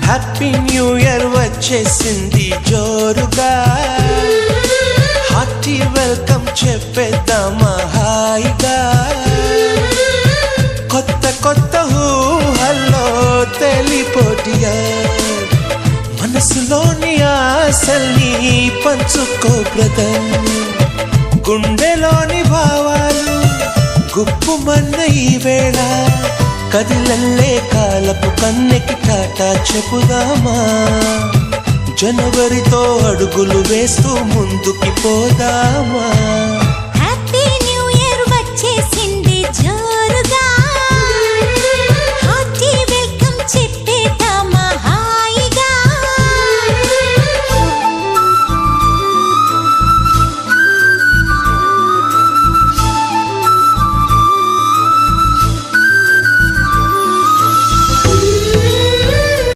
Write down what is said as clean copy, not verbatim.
Happy new year వచ్చేసింది జోరుగా, hearty welcome చెప్పేద్దామా హాయిగా. కొత్త కొత్త ఊహల్లో తెలిపోటియా, మనసులోని ఆశల్ని పంచుకో బ్రదర్. గుండెలోని భావాలు గుప్పుమన్న ఈ వేళ, కదిలల్లే కాలపు కన్నెకి టాటా చెప్పుదామా. జనవరితో అడుగులు వేస్తూ ముందుకి పోదామా. హ్యాపీ న్యూ ఇయర్ వచ్చేసింది